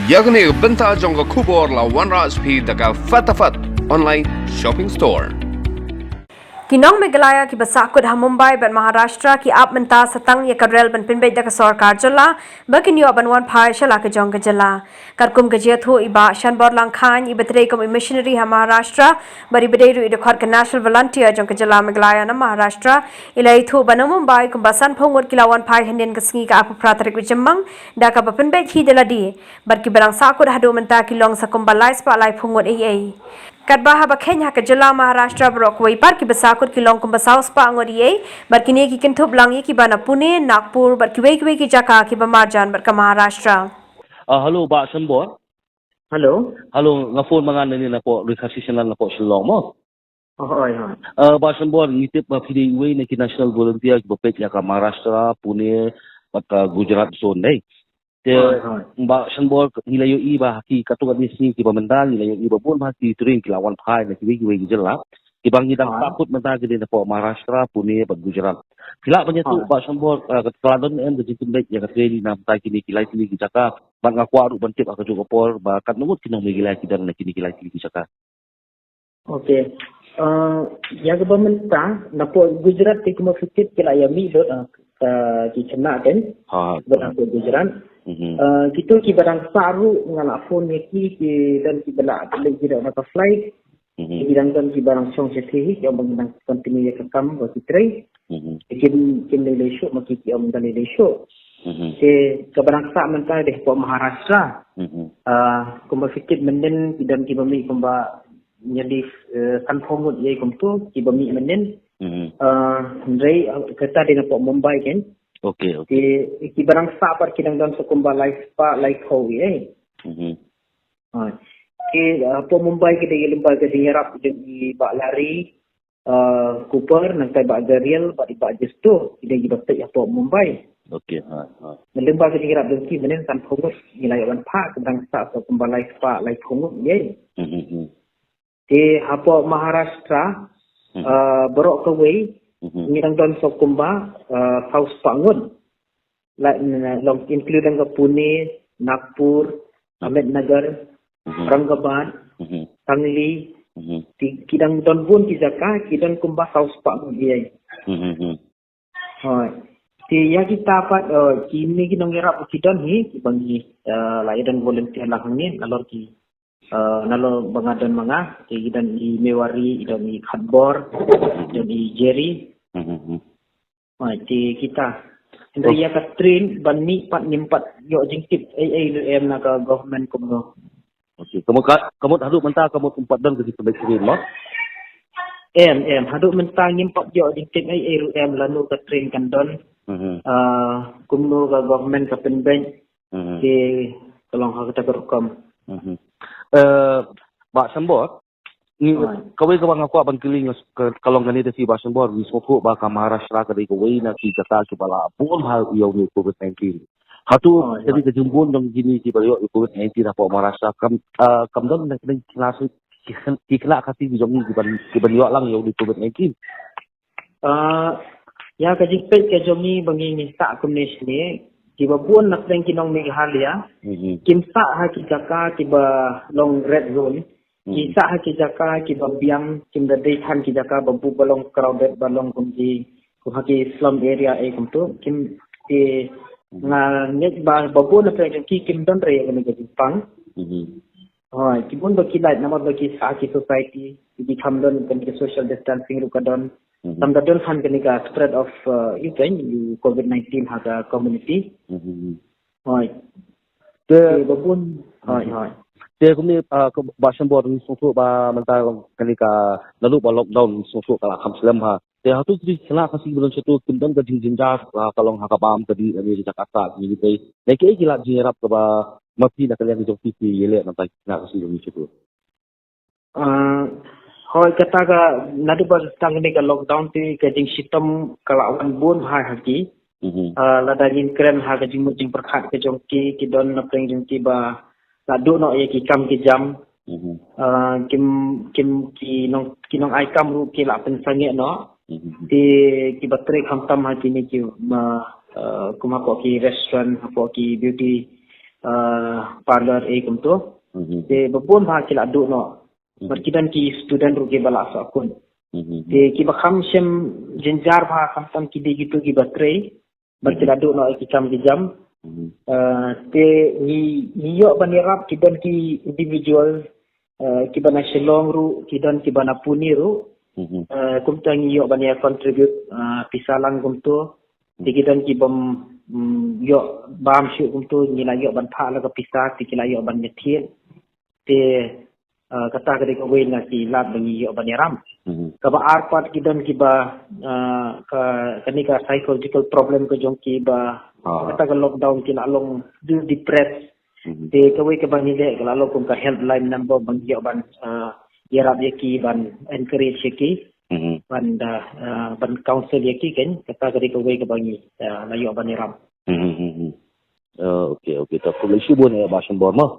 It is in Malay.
Yagni benta jongga kubor la OneRasP daga fatafat online shopping store. Kinong Meghalaya ki basakut ha Mumbai ban Maharashtra ki ap menta satang ya karel ban pinbei da ka sarkar jala bakin yo ban wan phai shala ka jong ka jala karkum ka jetho iba shanbor lang khan iba tre kom missionary ha Maharashtra bari bidei ru ida khot ka national volunteer jong ka jala Meghalaya na Maharashtra ilai thu ban Mumbai kum basan phongot kilawan phai henden ka sngi ka ap pratrik wijamang da ka ban pinbei hi dela di bar ki barang sakut ha do menta kilong sa kum balai spa lai phongot ei Kadbaha Bakenya ke Jala Maharashtra Brokway Park ki basakut ki longkum basaus pa angoriye barkine ki kinthub langi ki bana Pune Nagpur barkiwe ki jaka ki bamarjan barka Maharashtra. Hello, Ba Sambor. Hello. Hello, nga phone mga nani na po recognition na po Shillong mo. Hoy. Ba Sambor ngitip PDUA na national volunteer bapet ya ka Maharashtra, Pune, at Gujarat zone day. Te Ba Sambor nilayo iba haki katugat ni sini ki pamandang nilayo iba pun haki turing kilawan phai na kiwi jela. Ibang ngidang takut mentagi din na po Maharashtra, Pune, at Gujarat. Kila pa niya to, Ba Sambor, katladon and the jitunbek, ya katweli na patay kinikilay sili ki jaka, bang ako aru bantip ako jugopor, ba katnungot kinong may gilay kidan na kinikilay sili ki jaka. Okay. Ya government na po Gujarat ti kumafikit kila yami do ki chana den. Barang po Gujarat. Kita ki barang saru ngala phone ki dan ki bala lagi dah nak flight. Bidang dan ki barang song sethi yang bang continue ya kam ba ki tray. Kim le show maki ki am dan le show. Ke barang sa man ta deh po Maharashtra. Kumafikit menden ki dan ki bami kumba jadi kanfongut ye kumtu ki bami menden. Ndai kata di po Mumbai kan. Okay. Ki barang sa par kinang dan sa kumba life spa like how ye. Po Mumbai kita limba ke diharap jadi bak lari Cooper nang tay bak Gariel bak di bak Jesto kita gibak ya po Mumbai. Okay. Limba ke diharap dan ki menen kan fokus nilai wan pa kedang sa so kumba life spa like kongut ye. Di hapo Maharashtra berok ke way ngirang don so kumba house pangun long include ke Pune, Nagpur, Ahmednagar, Aurangabad, Sangli, kidang don bun ki jaka kidang kumba house pangun ye. Hoy. Ti ya kita pat kini ki nong irap kidon hi ki bangi layadan volunteer lang ni nalor ki nalo bangadan mga ti dan di Mewari dan di Khadbor dan di Jerry. Ti kita Indriya ka train banmi pat nimpat yo jingkit em na ka government kumno. Okay. Kamu hadu menta kamu tempat dan ke situ baik mo. Em hadu menta nimpat yo jingkit em lanu ka train kan don. Kumno ka government ka penbank. Ti tolong ha kita kerekam. Ba Sambor kawai kabang ako abang kiling kalong ganito si Ba Sambor mismo po ba ka Maharashtra ka di kawai na si jata ki bala pun hal iyaw ni COVID-19 hatu jadi kejumbun dong gini si bala COVID-19 na po Maharashtra kam don na klase kikla kasi di jong di banyo lang iyaw ni COVID-19 ya kajipet ke jomi bangi minta kumnes ni kiba buon nak teng kinong Meghalaya kimsa ha ki jaka kiba long red zone Isa ha ki jaka ki babiang kim da dei khan ki jaka babu balong crowded balong kumji ku ha ki slum area kum tu kim ti nga net ba babu na pre ki kim don re ga ga pang hoi ki bun ba ki light na ba ki sa ki society ki kam don kan ki social distancing ru ka don sam da don khan ga spread of you COVID-19 ha ga community hoi te babun hoi Dia kami Ba Sambor ni susu ba mentang kanika lalu ba lockdown susu kala kam selam ha. Dia hatu jadi kena kasi belum satu kimdan ke jinjar kalong hakabam tadi di Jakarta ni dei. Leki gila jinrap ke ba mati nak kalian di TV yele nanti kena kasi belum satu. Hoi kata ka nadu ba tang ni ka lockdown ti ka jing sitam kalawan bun ha haki. Ladangin kren ha ka jing mujing perkhat ke jongki ki don na preng jing ti ba ladu no ye ki kam ki jam kim ki nong ai kam ru ki la pen sange no di ki batre kham tam ha ki ni ki kuma ko ki restaurant ko ki beauty parlor kumto te babon ba kila du no berkidan ki student rugi bala sa akun te ki bakam sem jenjar ba kam tam ki de gitu ki batre berkila du no ki kam di jam te ni yo banirap kidan ki individual ki bana shelong ru kidan ki bana puni ru kumta ni yo bania contribute pisalang kumto dikidan ki bom yo bam shu kumto ni la yo ban pha la ka pisa ti ki la yo ban nethien te kata ka de ko we na ki lat bangi yo bania ram ka ba arpat kidan ki ba kani ka psychological problem ko jong ki ba kata ka lockdown ki la long depressed te ka we ka bang ni de ka la kum ka helpline number bang yo ban yarap ye ki ban encourage ye ki ban council ye ki ken kata ka de ko we ka bang ni la yo ban ram okay tak perlu isu bon ya bahasan bor mah